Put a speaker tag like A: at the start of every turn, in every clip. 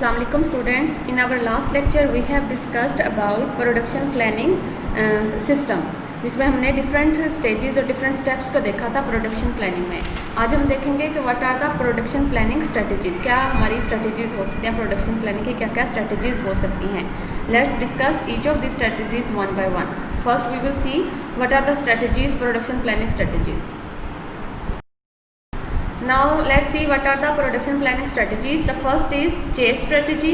A: Assalamu alaikum students. In our last lecture we have discussed about production planning system, जिसमें हमने different stages और different steps को देखा था प्रोडक्शन प्लानिंग में। आज हम देखेंगे कि what are the production planning strategies, क्या हमारी स्ट्रेटजीज हो सकती हैं प्रोडक्शन प्लानिंग की, क्या क्या स्ट्रेटजीज हो सकती हैं। Let's discuss each of the strategies one by one. First we will see what are the strategies, production planning strategies. Now let's see what are the production planning strategies. The first is chase strategy,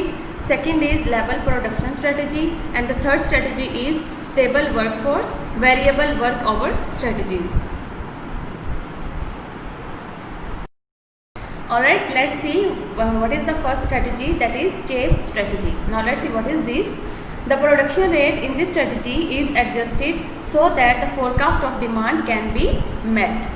A: second is level production strategy, and the third strategy is stable workforce, variable work hour strategies. Alright, let's see what is the first strategy, that is chase strategy. Now let's see what is this. The production rate in this strategy is adjusted so that the forecast of demand can be met.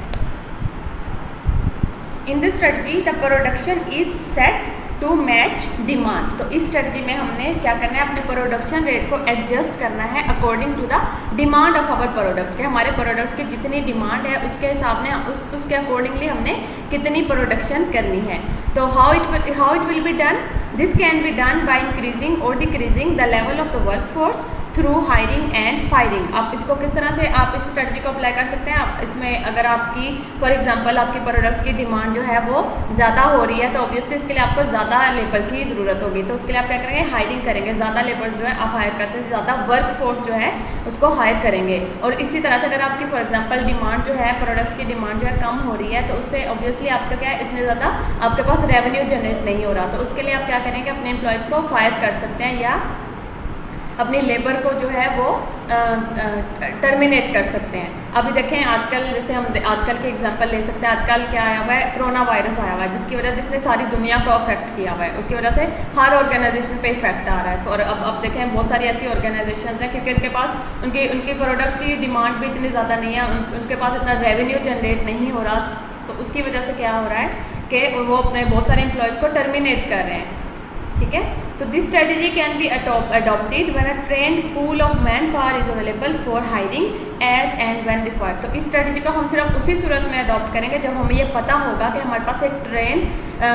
A: In this strategy the production is set to match demand. तो इस strategy में हमने क्या करना है, अपने production rate को adjust करना है according to the demand of our product, के हमारे प्रोडक्ट की जितनी डिमांड है उसके हिसाब में उसके अकॉर्डिंगली हमने कितनी प्रोडक्शन करनी है। तो how it will be done, this can be done by increasing और decreasing the level of the workforce through hiring and firing. आप इसको किस तरह से आप इस स्ट्रेटजी को अप्लाई कर सकते हैं। आप इसमें अगर आपकी फॉर एग्जांपल आपकी प्रोडक्ट की डिमांड जो है वो ज़्यादा हो रही है तो ऑब्वियसली इसके लिए आपको ज़्यादा लेबर की ज़रूरत होगी, तो उसके लिए आप क्या करेंगे, हायरिंग करेंगे, ज़्यादा लेबर्स जो है आप हायर कर सकते हैं, ज़्यादा वर्क फोर्स जो है उसको हायर करेंगे। और इसी तरह से अगर आपकी फॉर एग्जाम्पल डिमांड जो है प्रोडक्ट की डिमांड जो है कम हो रही है तो उससे ऑब्वियसली आपका क्या है, इतने ज़्यादा आपके पास रेवेन्यू जनरेट नहीं हो रहा, तो उसके लिए आप क्या करेंगे, अपने एम्प्लॉयज़ को फायर कर सकते हैं या अपनी लेबर को जो है वो टर्मिनेट कर सकते हैं। अभी देखें आजकल, जैसे हम आजकल के एग्जांपल ले सकते हैं, आजकल क्या आया हुआ है, कोरोना वायरस आया हुआ है जिसने सारी दुनिया को अफेक्ट किया हुआ है, उसकी वजह से हर ऑर्गेनाइजेशन पे इफेक्ट आ रहा है। और अब देखें बहुत सारी ऐसी ऑर्गेनाइजेशन हैं क्योंकि उनके पास उनकी प्रोडक्ट की डिमांड भी इतनी ज़्यादा नहीं है, उनके पास इतना रेवेन्यू जनरेट नहीं हो रहा, तो उसकी वजह से क्या हो रहा है कि वो अपने बहुत सारे एम्प्लॉयज़ को टर्मिनेट कर रहे हैं। ठीक है, तो this strategy can be adopted when a trained pool of manpower is available for hiring as and when required। तो इस स्ट्रेटजी को हम सिर्फ उसी सूरत में अडॉप्ट करेंगे जब हमें ये पता होगा कि हमारे पास एक ट्रेंड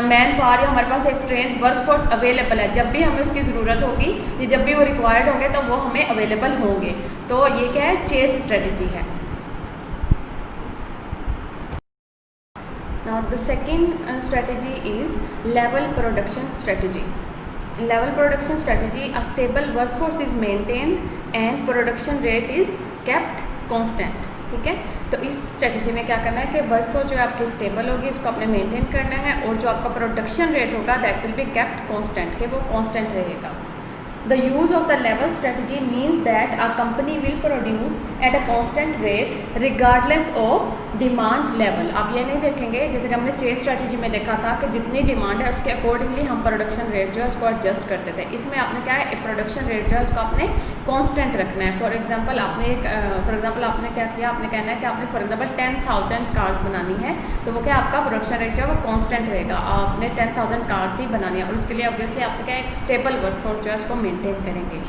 A: मैन पावर या हमारे पास एक ट्रेंड वर्कफोर्स अवेलेबल है। जब भी हमें उसकी ज़रूरत होगी या जब भी वो रिक्वायर्ड होंगे तो वो हमें अवेलेबल होंगे। तो ये क्या है, चेस स्ट्रेटजी है। Now the second strategy is level production strategy. In level production strategy, a stable workforce is maintained and production rate is kept constant। ठीक है, तो इस स्ट्रेटजी में क्या करना है कि वर्कफोर्स जो है आपकी स्टेबल होगी, उसको आपने मेंटेन करना है, और जो आपका प्रोडक्शन रेट होगा that will be kept constant, कि वो कांस्टेंट रहेगा। The use of the level strategy means that a company will produce at a constant rate regardless of demand level। आप ये नहीं देखेंगे जैसे कि हमने चेस स्ट्रेटजी में देखा था कि जितनी डिमांड है उसके अकॉर्डिंगली हम प्रोडक्शन रेट जो है उसको एडजस्ट करते थे। इसमें आपने क्या है, प्रोडक्शन रेट जो है उसको आपने कांस्टेंट रखना है। फॉर एग्जांपल आपने क्या किया, आपने कहना है कि आपने फॉर एग्जांपल 10,000 कार्स बनानी है, तो वो क्या आपका प्रोडक्शन रेट जो है वो कांस्टेंट रहेगा, आपने 10,000 कार्स ही बनानी है, और उसके लिए ऑब्वियसली आपने क्या एक स्टेबल वर्कफोर्स जो है उसको मेंटेन करेंगे।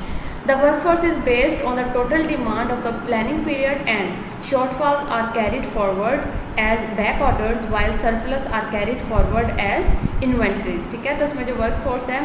A: The workforce is based on the total demand of the planning period and shortfalls are carried forward as back orders while surplus are carried forward as inventories। ठीक है, तो इसमें जो वर्कफोर्स है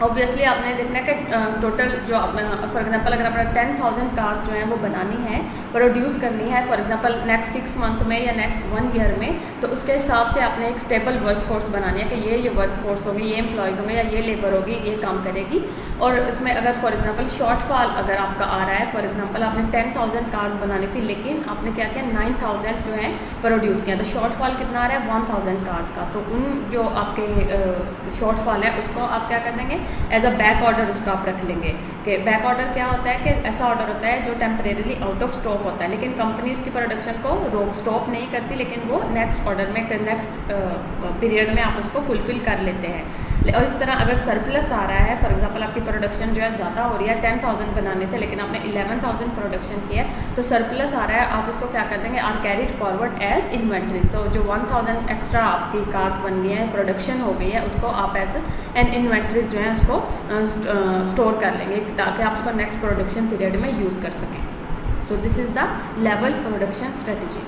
A: ऑब्वियसली आपने देखना है कि टोटल जो फॉर एग्जांपल अगर आपने 10,000 कार्स जो हैं वो बनानी है, प्रोड्यूस करनी है फॉर एग्जांपल नेक्स्ट 6 मंथ में या नेक्स्ट 1 ईयर में, तो उसके हिसाब से आपने एक स्टेबल वर्कफोर्स बनानी है कि ये वर्कफोर्स होगी, ये एम्प्लॉयज़ होंगे या ये लेबर होगी, ये काम करेगी। और इसमें अगर फॉर एग्जांपल शॉर्टफॉल अगर आपका आ रहा है, फॉर एग्जांपल आपने 10,000 कार्स बनानी थी लेकिन आपने क्या किया 9,000 जो है प्रोड्यूस किया, तो शॉर्टफॉल कितना आ रहा है 1,000 कार्स का। तो उन जो आपके शॉर्टफॉल है उसको आप क्या कर देंगे, एज अ बैक ऑर्डर उसका आप रख लेंगे। कि बैक ऑर्डर क्या होता है कि ऐसा ऑर्डर होता है जो टेम्परेरीली आउट ऑफ स्टॉक होता है, लेकिन कंपनी उसकी प्रोडक्शन को रोक स्टॉप नहीं करती, लेकिन वो नेक्स्ट ऑर्डर में नेक्स्ट पीरियड में आप उसको फुलफिल कर लेते हैं। और इस तरह अगर सरप्लस आ रहा है, फॉर एग्जांपल आपकी प्रोडक्शन जो है ज़्यादा हो रही है, 10,000 बनाने थे लेकिन आपने 11,000 प्रोडक्शन किया है, तो सरप्लस आ रहा है, आप उसको क्या कर देंगे, are carried forward as inventories. तो जो 1,000 एक्स्ट्रा आपकी कार्स बन गई है, प्रोडक्शन हो गई है, उसको आप एज एन इन्वेंट्रीज जो है उसको स्टोर कर लेंगे ताकि आप उसको नेक्स्ट प्रोडक्शन पीरियड में यूज़ कर सकें। So this is the level production strategy.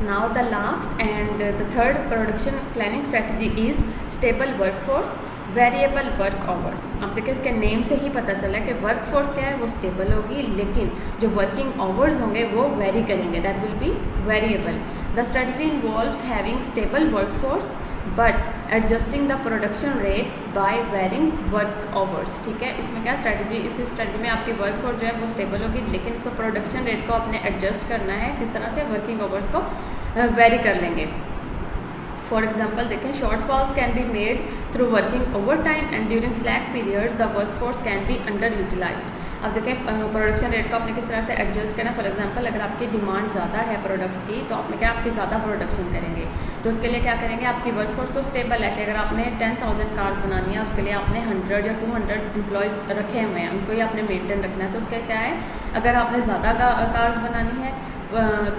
A: Now the last and the third production planning strategy is stable workforce, variable work hours. अब देखिए इसके नेम से ही पता चला है कि वर्कफोर्स क्या है, वो स्टेबल होगी, लेकिन जो वर्किंग आवर्स होंगे वो वेरी करेंगे, that will be variable. The strategy involves having stable workforce but adjusting the production rate by varying work hours. ठीक है, इसमें क्या स्ट्रेटजी, इस स्ट्रेटजी में आपकी वर्कफोर्स जो है वो स्टेबल होगी, लेकिन इसमें प्रोडक्शन रेट को आपने एडजस्ट करना है, किस तरह से, वर्किंग आवर्स को वेरी कर लेंगे। फॉर एग्जाम्पल देखें, shortfalls can be made through working over time and during slack periods the workforce can be under utilized. अब देखें प्रोडक्शन रेट को आपने किस तरह से एडजस्ट करना है। फॉर एग्जांपल अगर आपकी डिमांड ज़्यादा है प्रोडक्ट की, तो आपने क्या, आपकी ज़्यादा प्रोडक्शन करेंगे, तो उसके लिए क्या करेंगे, आपकी वर्कफोर्स तो स्टेबल है कि अगर आपने 10,000 कार्स बनानी है, उसके लिए आपने 100 या 200 एम्प्लॉयज़ रखे हुए हैं, उनको ही आपने मेंटेन रखना है। तो उसके क्या है, अगर आपने ज़्यादा कार्स बनानी है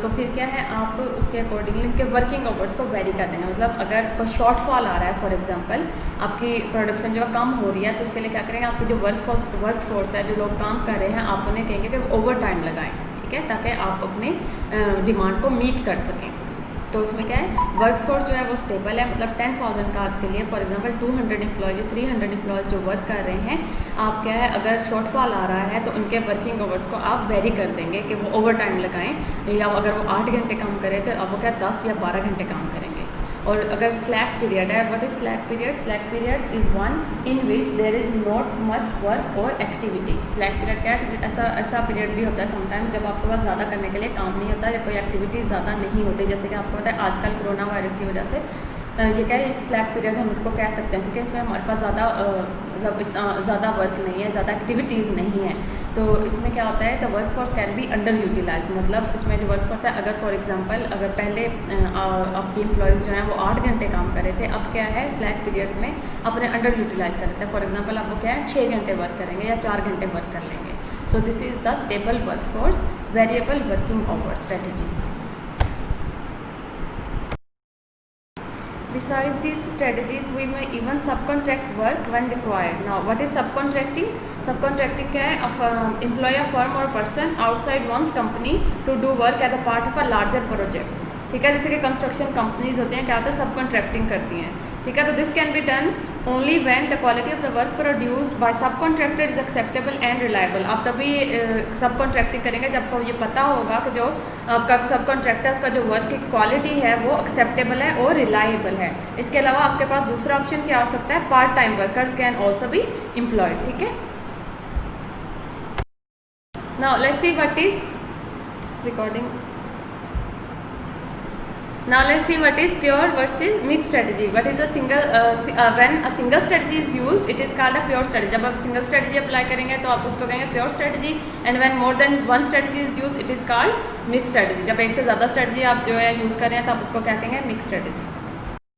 A: तो फिर क्या है, आप उसके अकॉर्डिंगली उनके वर्किंग आवर्स को वेरी कर देंगे। मतलब अगर कोई शॉर्टफॉल आ रहा है, फॉर एग्जांपल आपकी प्रोडक्शन जो कम हो रही है, तो उसके लिए क्या करेंगे, आपकी जो वर्कफोर्स है, जो लोग काम कर रहे हैं, आप उन्हें कहेंगे कि वो ओवर टाइम लगाएं, ठीक है, ताकि आप अपनी डिमांड को मीट कर सकें। तो उसमें क्या है, वर्कफोर्स जो है वो स्टेबल है, मतलब 10,000 कार्स के लिए फॉर एग्जांपल 200 एम्प्लॉयज़ या 300 एम्प्लॉयज़ जो वर्क कर रहे हैं, आप क्या है, अगर शॉर्टफॉल आ रहा है तो उनके वर्किंग आवर्स को आप वेरी कर देंगे कि वो ओवर टाइम लगाएं, या अगर वो 8 घंटे काम करें तो अब वो क्या 10 या 12 घंटे काम करेंगे। और अगर स्लैक पीरियड है, what is slack period? Slack period is one in which there is not much work और एक्टिविटी। स्लैक पीरियड क्या है, ऐसा पीरियड भी होता है समटाइम्स जब आपके पास ज़्यादा करने के लिए काम नहीं होता या कोई एक्टिविटी ज़्यादा नहीं होती, जैसे कि आपको पता है आजकल कोरोना वायरस की वजह से ये क्या है, एक स्लैक पीरियड हम इसको कह सकते हैं, क्योंकि इसमें हमारे पास ज़्यादा मतलब इतना ज़्यादा वर्क नहीं है, ज़्यादा एक्टिविटीज़ नहीं है। तो इसमें क्या होता है, the workforce can be under utilize, मतलब इसमें जो वर्कफोर्स है, अगर फॉर एग्जांपल अगर पहले आपकी एम्प्लॉयज़ जो हैं वो 8 घंटे काम कर रहे थे, अब क्या है, स्लैक पीरियड्स में अपने अंडर यूटिलाइज कर देते हैं। फॉर एग्जांपल आपको क्या है, 6 घंटे वर्क करेंगे या 4 घंटे वर्क कर लेंगे। So this is the stable workforce variable working hour strategy. Besides these strategies, we may even subcontract work when required. Now, what is subcontracting? Subcontracting क्या है, employ a firm or person outside one's company to do work as a part of a larger project. ठीक है, जैसे कि construction companies होते हैं, क्या होता है, सब कॉन्ट्रैक्टिंग करती हैं। ठीक है, तो this can be done only when the quality of the work produced by subcontractor is acceptable and reliable. आप तभी सब कॉन्ट्रैक्टिंग करेंगे जब आपको ये पता होगा कि जो आपका सब कॉन्ट्रैक्टर्स का जो वर्क की क्वालिटी है वो एक्सेप्टेबल है और रिलायबल है। इसके अलावा आपके पास दूसरा ऑप्शन क्या हो सकता है, part time workers can also be employed. ठीक है, now let's see what is recording. Now let's see what is pure versus mixed strategy. What is a single when a single strategy is used, it is called a pure strategy. जब आप single strategy apply करेंगे तो आप उसको कहेंगे pure strategy, and when more than one strategy is used, it is called mixed strategy. जब एक से ज़्यादा strategy आप जो है यूज़ कर रहे हैं तो आप उसको क्या कहेंगे, mixed strategy.